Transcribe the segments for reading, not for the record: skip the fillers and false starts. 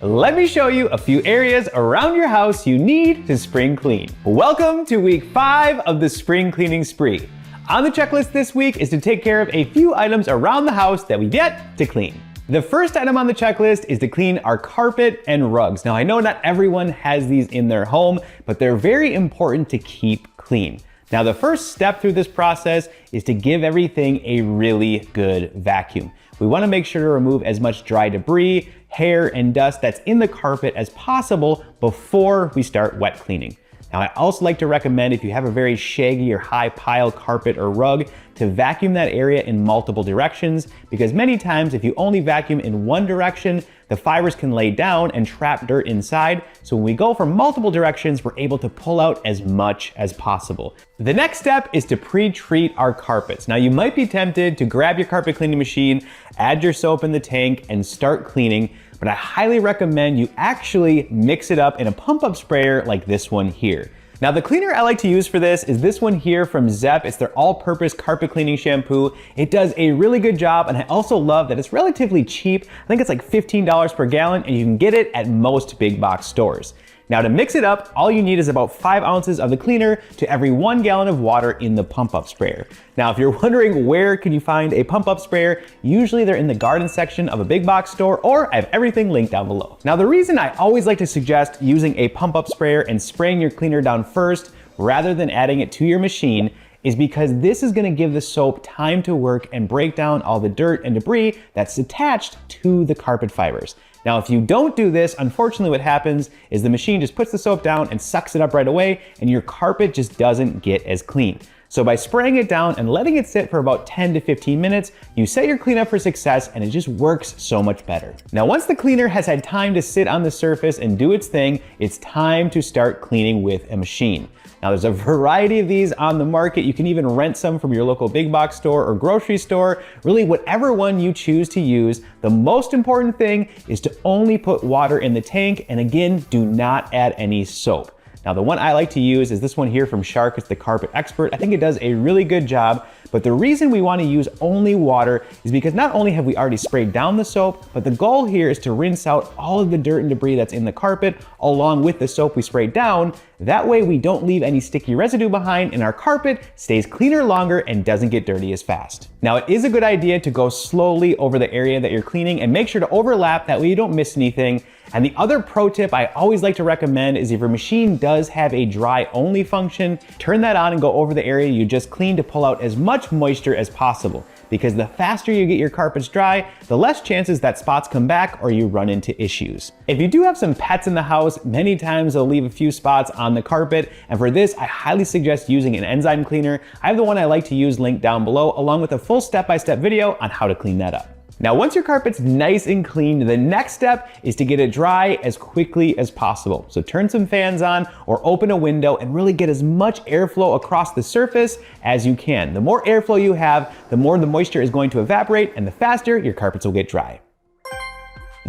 Let me show you a few areas around your house you need to spring clean. Welcome to week 5 of the spring cleaning spree. On the checklist this week is to take care of a few items around the house that we get to clean. The first item on the checklist is to clean our carpet and rugs. Now I know not everyone has these in their home, but they're very important to keep clean. Now the first step through this process is to give everything a really good vacuum. We want to make sure to remove as much dry debris, hair, and dust that's in the carpet as possible before we start wet cleaning. Now I also like to recommend, if you have a very shaggy or high pile carpet or rug, to vacuum that area in multiple directions, because many times if you only vacuum in one direction, the fibers can lay down and trap dirt inside. So when we go for multiple directions, we're able to pull out as much as possible. The next step is to pre-treat our carpets. Now you might be tempted to grab your carpet cleaning machine, add your soap in the tank, and start cleaning, but I highly recommend you actually mix it up in a pump-up sprayer like this one here. Now the cleaner I like to use for this is this one here from Zepp. It's their all-purpose carpet cleaning shampoo. It does a really good job, and I also love that it's relatively cheap. I think it's like $15 per gallon, and you can get it at most big box stores. Now to mix it up, all you need is about 5 ounces of the cleaner to every 1 gallon of water in the pump-up sprayer. Now if you're wondering where can you find a pump-up sprayer, usually they're in the garden section of a big box store, or I have everything linked down below. Now the reason I always like to suggest using a pump-up sprayer and spraying your cleaner down first rather than adding it to your machine is because this is going to give the soap time to work and break down all the dirt and debris that's attached to the carpet fibers. Now, if you don't do this, unfortunately what happens is the machine just puts the soap down and sucks it up right away, and your carpet just doesn't get as clean. So by spraying it down and letting it sit for about 10 to 15 minutes, you set your cleanup for success, and it just works so much better. Now, once the cleaner has had time to sit on the surface and do its thing, it's time to start cleaning with a machine. Now there's a variety of these on the market. You can even rent some from your local big box store or grocery store, really whatever one you choose to use. The most important thing is to only put water in the tank, and again, do not add any soap. Now the one I like to use is this one here from Shark. It's the Carpet Expert. I think it does a really good job, but the reason we want to use only water is because not only have we already sprayed down the soap, but the goal here is to rinse out all of the dirt and debris that's in the carpet along with the soap we sprayed down. That way we don't leave any sticky residue behind, and our carpet stays cleaner longer and doesn't get dirty as fast. Now it is a good idea to go slowly over the area that you're cleaning and make sure to overlap, that way you don't miss anything. And the other pro tip I always like to recommend is if your machine does have a dry only function, turn that on and go over the area you just cleaned to pull out as much moisture as possible. Because the faster you get your carpets dry, the less chances that spots come back or you run into issues. If you do have some pets in the house, many times they'll leave a few spots on the carpet, and for this, I highly suggest using an enzyme cleaner. I have the one I like to use linked down below, along with a full step-by-step video on how to clean that up. Now, once your carpet's nice and clean, the next step is to get it dry as quickly as possible. So turn some fans on or open a window and really get as much airflow across the surface as you can. The more airflow you have, the more the moisture is going to evaporate, and the faster your carpets will get dry.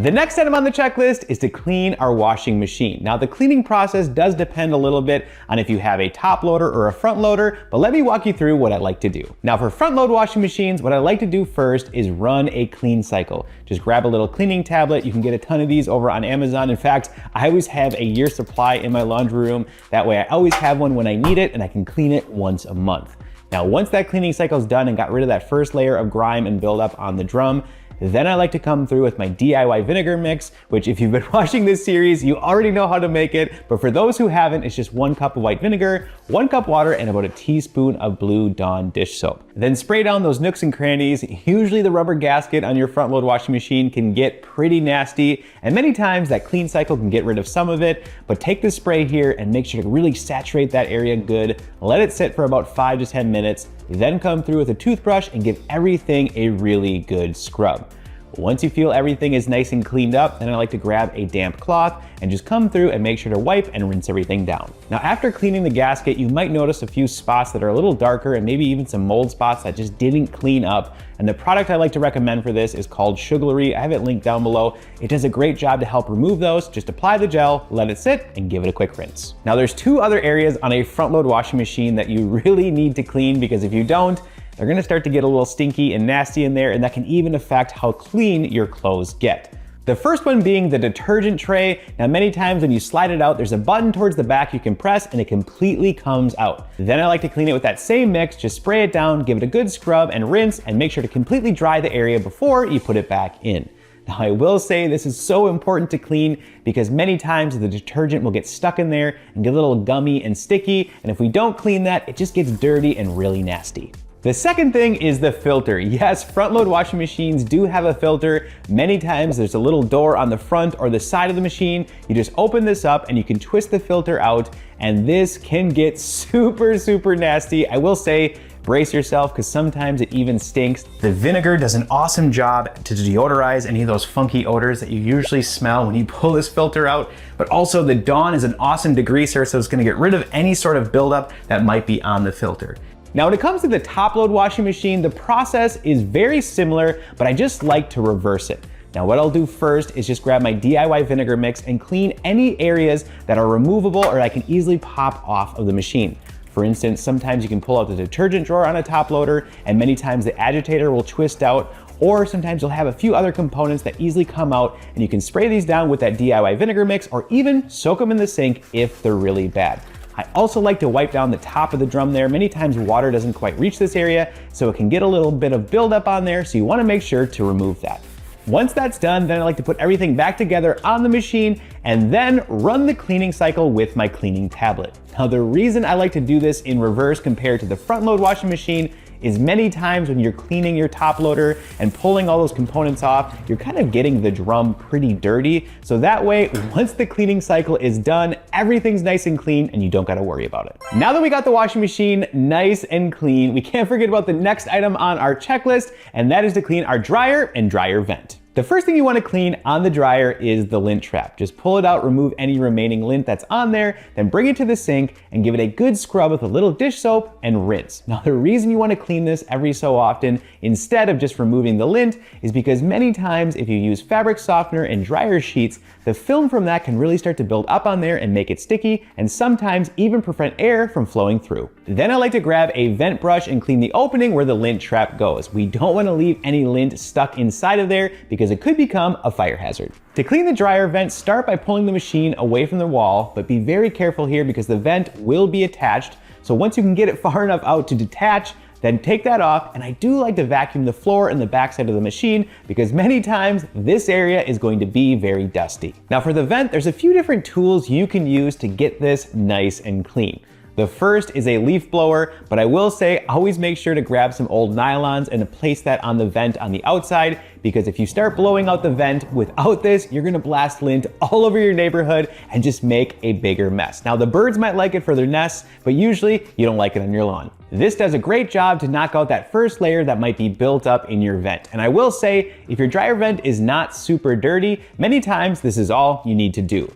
The next item on the checklist is to clean our washing machine. Now the cleaning process does depend a little bit on if you have a top loader or a front loader, but let me walk you through what I like to do. Now for front load washing machines, what I like to do first is run a clean cycle. Just grab a little cleaning tablet. You can get a ton of these over on Amazon. In fact, I always have a year supply in my laundry room. That way I always have one when I need it, and I can clean it once a month. Now once that cleaning cycle is done and got rid of that first layer of grime and buildup on the drum, then I like to come through with my DIY vinegar mix, which if you've been watching this series, you already know how to make it. But for those who haven't, it's just 1 cup of white vinegar, 1 cup water, and about a teaspoon of Blue Dawn dish soap. Then spray down those nooks and crannies. Usually the rubber gasket on your front load washing machine can get pretty nasty, and many times that clean cycle can get rid of some of it. But take the spray here and make sure to really saturate that area good. Let it sit for about 5 to 10 minutes. Then come through with a toothbrush and give everything a really good scrub. Once you feel everything is nice and cleaned up, then I like to grab a damp cloth and just come through and make sure to wipe and rinse everything down. Now after cleaning the gasket, you might notice a few spots that are a little darker and maybe even some mold spots that just didn't clean up. And the product I like to recommend for this is called Sugary. I have it linked down below. It does a great job to help remove those. Just apply the gel, let it sit, and give it a quick rinse. Now there's 2 other areas on a front load washing machine that you really need to clean, because if you don't, they're gonna start to get a little stinky and nasty in there, and that can even affect how clean your clothes get. The first one being the detergent tray. Now many times when you slide it out, there's a button towards the back you can press and it completely comes out. Then I like to clean it with that same mix, just spray it down, give it a good scrub and rinse, and make sure to completely dry the area before you put it back in. Now I will say this is so important to clean because many times the detergent will get stuck in there and get a little gummy and sticky, and if we don't clean that, it just gets dirty and really nasty. The second thing is the filter. Yes, front load washing machines do have a filter. Many times there's a little door on the front or the side of the machine. You just open this up and you can twist the filter out, and this can get super nasty. I will say, brace yourself because sometimes it even stinks. The vinegar does an awesome job to deodorize any of those funky odors that you usually smell when you pull this filter out, but also the Dawn is an awesome degreaser, so it's gonna get rid of any sort of buildup that might be on the filter. Now when it comes to the top load washing machine, the process is very similar, but I just like to reverse it. Now what I'll do first is just grab my DIY vinegar mix and clean any areas that are removable or I can easily pop off of the machine. For instance, sometimes you can pull out the detergent drawer on a top loader, and many times the agitator will twist out, or sometimes you'll have a few other components that easily come out, and you can spray these down with that DIY vinegar mix or even soak them in the sink if they're really bad. I also like to wipe down the top of the drum there. Many times water doesn't quite reach this area, so it can get a little bit of buildup on there, so you wanna make sure to remove that. Once that's done, then I like to put everything back together on the machine and then run the cleaning cycle with my cleaning tablet. Now the reason I like to do this in reverse compared to the front load washing machine is many times when you're cleaning your top loader and pulling all those components off, you're kind of getting the drum pretty dirty. So that way, once the cleaning cycle is done, everything's nice and clean and you don't gotta worry about it. Now that we got the washing machine nice and clean, we can't forget about the next item on our checklist, and that is to clean our dryer and dryer vent. The first thing you want to clean on the dryer is the lint trap. Just pull it out, remove any remaining lint that's on there, then bring it to the sink and give it a good scrub with a little dish soap and rinse. Now the reason you want to clean this every so often instead of just removing the lint is because many times if you use fabric softener and dryer sheets, the film from that can really start to build up on there and make it sticky, and sometimes even prevent air from flowing through. Then I like to grab a vent brush and clean the opening where the lint trap goes. We don't want to leave any lint stuck inside of there because it could become a fire hazard. To clean the dryer vent, start by pulling the machine away from the wall, but be very careful here because the vent will be attached. So once you can get it far enough out to detach, then take that off, and I do like to vacuum the floor and the backside of the machine because many times this area is going to be very dusty. Now for the vent, there's a few different tools you can use to get this nice and clean. The first is a leaf blower, but I will say always make sure to grab some old nylons and to place that on the vent on the outside, because if you start blowing out the vent without this, you're gonna blast lint all over your neighborhood and just make a bigger mess. Now the birds might like it for their nests, but usually you don't like it on your lawn. This does a great job to knock out that first layer that might be built up in your vent. And I will say, if your dryer vent is not super dirty, many times this is all you need to do.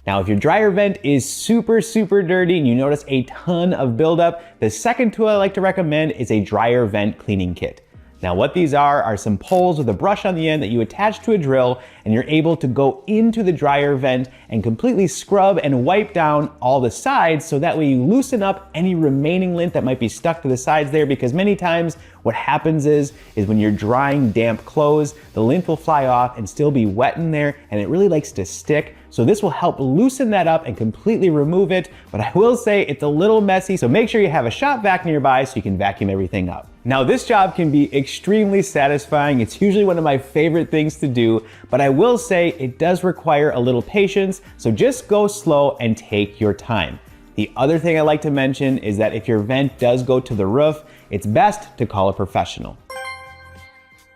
Now, if your dryer vent is super dirty and you notice a ton of buildup, the second tool I like to recommend is a dryer vent cleaning kit. Now what these are some poles with a brush on the end that you attach to a drill, and you're able to go into the dryer vent and completely scrub and wipe down all the sides, so that way you loosen up any remaining lint that might be stuck to the sides there, because many times what happens is when you're drying damp clothes, the lint will fly off and still be wet in there, and it really likes to stick. So this will help loosen that up and completely remove it, but I will say it's a little messy, so make sure you have a shop vac nearby so you can vacuum everything up. Now this job can be extremely satisfying. It's usually one of my favorite things to do, but I will say it does require a little patience, so just go slow and take your time. The other thing I like to mention is that if your vent does go to the roof, it's best to call a professional.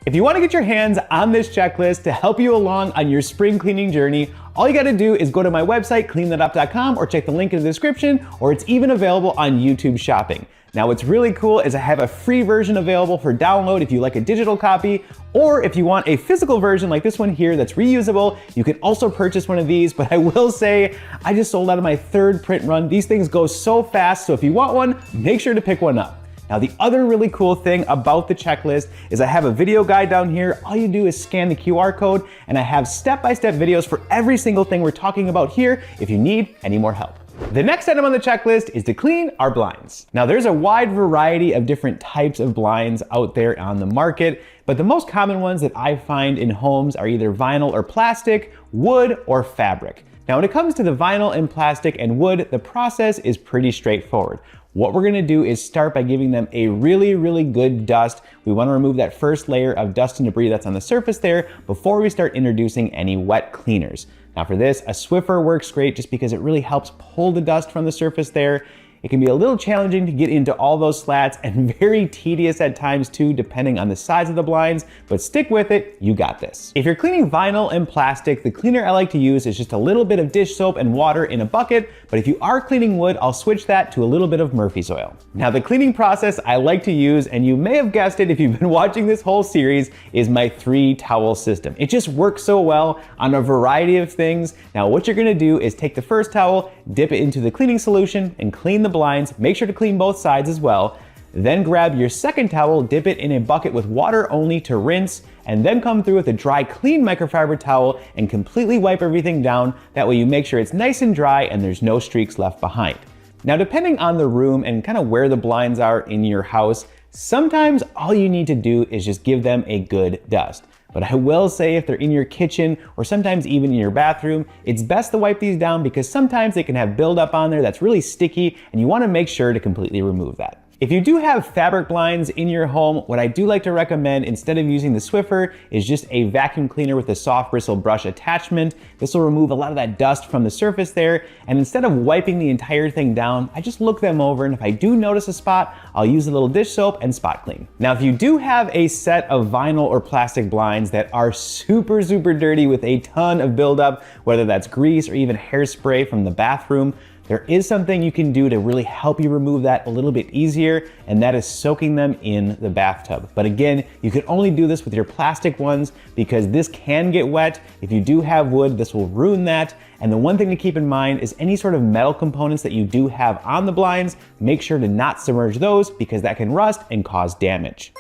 If you want to get your hands on this checklist to help you along on your spring cleaning journey, all you got to do is go to my website, cleanthatUp.com, or check the link in the description, or it's even available on YouTube Shopping. Now what's really cool is I have a free version available for download if you like a digital copy, or if you want a physical version like this one here that's reusable, you can also purchase one of these. But I will say, I just sold out of my third print run. These things go so fast, so if you want one, make sure to pick one up. Now the other really cool thing about the checklist is I have a video guide down here. All you do is scan the QR code, and I have step-by-step videos for every single thing we're talking about here if you need any more help. The next item on the checklist is to clean our blinds. Now there's a wide variety of different types of blinds out there on the market, but the most common ones that I find in homes are either vinyl or plastic, wood or fabric. Now when it comes to the vinyl and plastic and wood, the process is pretty straightforward. What we're gonna do is start by giving them a really good dust. We wanna remove that first layer of dust and debris that's on the surface there before we start introducing any wet cleaners. Now for this, a Swiffer works great just because it really helps pull the dust from the surface there. It can be a little challenging to get into all those slats and very tedious at times too, depending on the size of the blinds, but stick with it, you got this. If you're cleaning vinyl and plastic, the cleaner I like to use is just a little bit of dish soap and water in a bucket, but if you are cleaning wood, I'll switch that to a little bit of Murphy's oil. Now the cleaning process I like to use, and you may have guessed it if you've been watching this whole series, is my 3-towel system. It just works so well on a variety of things. Now what you're gonna do is take the first towel, dip it into the cleaning solution, and clean the blinds. Make sure to clean both sides as well. Then grab your second towel, dip it in a bucket with water only to rinse, and then come through with a dry, clean microfiber towel and completely wipe everything down. That way you make sure it's nice and dry and there's no streaks left behind. Now, depending on the room and kind of where the blinds are in your house, sometimes all you need to do is just give them a good dust. But I will say if they're in your kitchen or sometimes even in your bathroom, it's best to wipe these down because sometimes they can have buildup on there that's really sticky and you want to make sure to completely remove that. If you do have fabric blinds in your home, what I do like to recommend instead of using the Swiffer is just a vacuum cleaner with a soft bristle brush attachment. This will remove a lot of that dust from the surface there. And instead of wiping the entire thing down, I just look them over, and if I do notice a spot, I'll use a little dish soap and spot clean. Now, if you do have a set of vinyl or plastic blinds that are super dirty with a ton of buildup, whether that's grease or even hairspray from the bathroom, there is something you can do to really help you remove that a little bit easier, and that is soaking them in the bathtub. But again, you can only do this with your plastic ones because this can get wet. If you do have wood, this will ruin that. And the one thing to keep in mind is any sort of metal components that you do have on the blinds, make sure to not submerge those because that can rust and cause damage.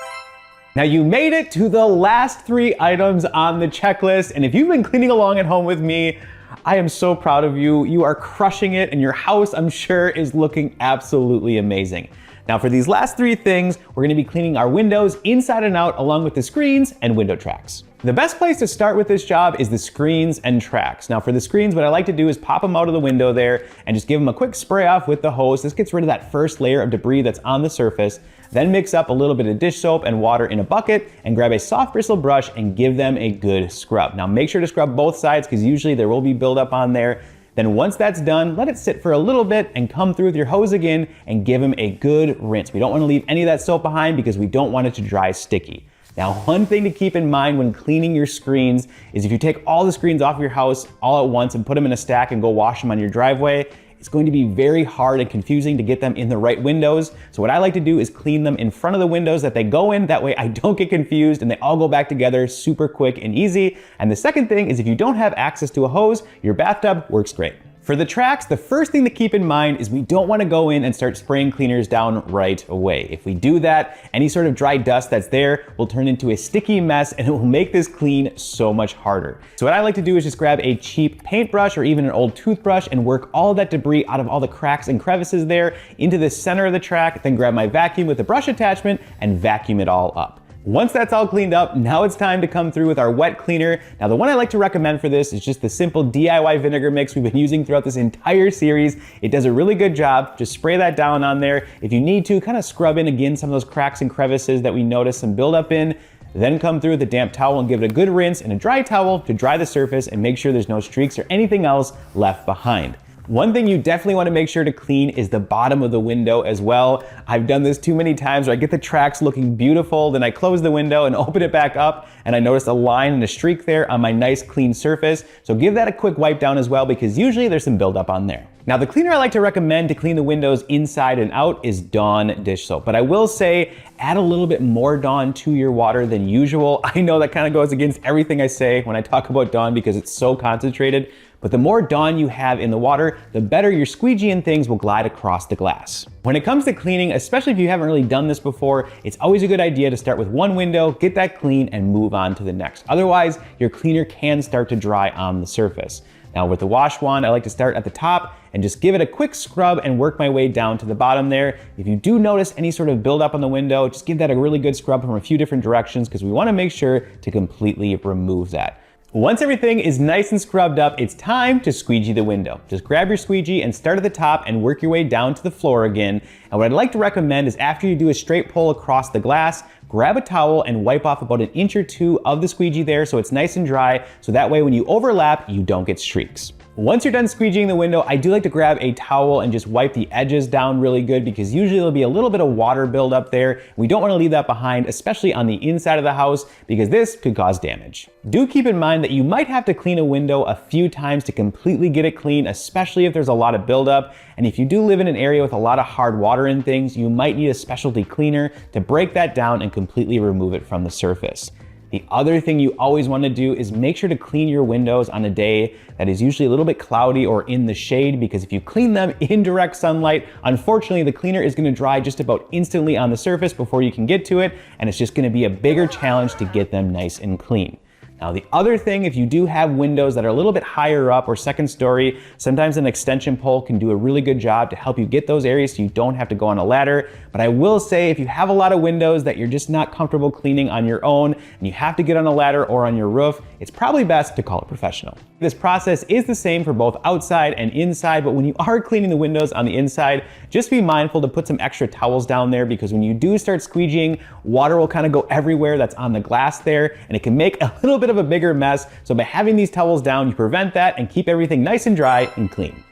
Now you made it to the last 3 items on the checklist, and if you've been cleaning along at home with me, I am so proud of you. You are crushing it, and your house, I'm sure, is looking absolutely amazing. Now for these last 3 things, we're gonna be cleaning our windows inside and out along with the screens and window tracks. The best place to start with this job is the screens and tracks. Now for the screens, what I like to do is pop them out of the window there and just give them a quick spray off with the hose. This gets rid of that first layer of debris that's on the surface. Then mix up a little bit of dish soap and water in a bucket and grab a soft bristle brush and give them a good scrub. Now make sure to scrub both sides because usually there will be buildup on there. Then once that's done, let it sit for a little bit and come through with your hose again and give them a good rinse. We don't want to leave any of that soap behind because we don't want it to dry sticky. Now, one thing to keep in mind when cleaning your screens is if you take all the screens off your house all at once and put them in a stack and go wash them on your driveway, it's going to be very hard and confusing to get them in the right windows. So what I like to do is clean them in front of the windows that they go in. That way I don't get confused and they all go back together super quick and easy. And the second thing is if you don't have access to a hose, your bathtub works great. For the tracks, the first thing to keep in mind is we don't want to go in and start spraying cleaners down right away. If we do that, any sort of dry dust that's there will turn into a sticky mess and it will make this clean so much harder. So what I like to do is just grab a cheap paintbrush or even an old toothbrush and work all that debris out of all the cracks and crevices there into the center of the track, then grab my vacuum with the brush attachment and vacuum it all up. Once that's all cleaned up, now it's time to come through with our wet cleaner. Now the one I like to recommend for this is just the simple DIY vinegar mix we've been using throughout this entire series. It does a really good job. Just spray that down on there. If you need to, kind of scrub in again some of those cracks and crevices that we noticed some buildup in. Then come through with a damp towel and give it a good rinse and a dry towel to dry the surface and make sure there's no streaks or anything else left behind. One thing you definitely want to make sure to clean is the bottom of the window as well. I've done this too many times where I get the tracks looking beautiful, then I close the window and open it back up and I notice a line and a streak there on my nice clean surface. So give that a quick wipe down as well because usually there's some buildup on there. Now the cleaner I like to recommend to clean the windows inside and out is Dawn dish soap. But I will say add a little bit more Dawn to your water than usual. I know that kind of goes against everything I say when I talk about Dawn because it's so concentrated. But the more Dawn you have in the water, the better your squeegee and things will glide across the glass. When it comes to cleaning, especially if you haven't really done this before, it's always a good idea to start with one window, get that clean, and move on to the next. Otherwise, your cleaner can start to dry on the surface. Now with the wash wand, I like to start at the top and just give it a quick scrub and work my way down to the bottom there. If you do notice any sort of buildup on the window, just give that a really good scrub from a few different directions because we want to make sure to completely remove that. Once everything is nice and scrubbed up, it's time to squeegee the window. Just grab your squeegee and start at the top and work your way down to the floor again. And what I'd like to recommend is after you do a straight pull across the glass, grab a towel and wipe off about 1 inch or 2 of the squeegee there so it's nice and dry, so that way when you overlap, you don't get streaks. Once you're done squeegeeing the window, I do like to grab a towel and just wipe the edges down really good because usually there'll be a little bit of water buildup there. We don't want to leave that behind, especially on the inside of the house, because this could cause damage. Do keep in mind that you might have to clean a window a few times to completely get it clean, especially if there's a lot of buildup. And if you do live in an area with a lot of hard water and things, you might need a specialty cleaner to break that down and completely remove it from the surface. The other thing you always want to do is make sure to clean your windows on a day that is usually a little bit cloudy or in the shade, because if you clean them in direct sunlight, unfortunately the cleaner is going to dry just about instantly on the surface before you can get to it, and it's just going to be a bigger challenge to get them nice and clean. Now the other thing, if you do have windows that are a little bit higher up or second story, sometimes an extension pole can do a really good job to help you get those areas so you don't have to go on a ladder. But I will say if you have a lot of windows that you're just not comfortable cleaning on your own and you have to get on a ladder or on your roof, it's probably best to call a professional. This process is the same for both outside and inside, but when you are cleaning the windows on the inside, just be mindful to put some extra towels down there, because when you do start squeegeeing, water will kind of go everywhere that's on the glass there, and it can make a little bit of a bigger mess. So by having these towels down, you prevent that and keep everything nice and dry and clean.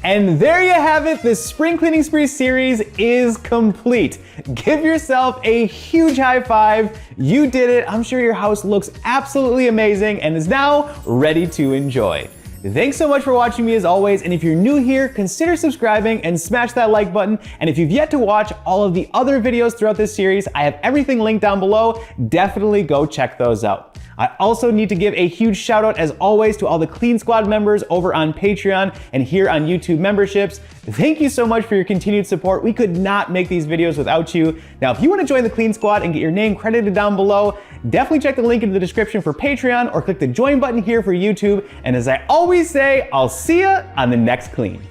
And there you have it, the Spring Cleaning Spree series is complete. Give yourself a huge high five. You did it. I'm sure your house looks absolutely amazing and is now ready to enjoy. Thanks so much for watching me as always, and if you're new here, consider subscribing and smash that like button. And if you've yet to watch all of the other videos throughout this series, I have everything linked down below. Definitely go check those out. I also need to give a huge shout out as always to all the Clean Squad members over on Patreon and here on YouTube memberships. Thank you so much for your continued support. We could not make these videos without you. Now, if you want to join the Clean Squad and get your name credited down below, definitely check the link in the description for Patreon or click the join button here for YouTube. And as I always say, I'll see you on the next clean.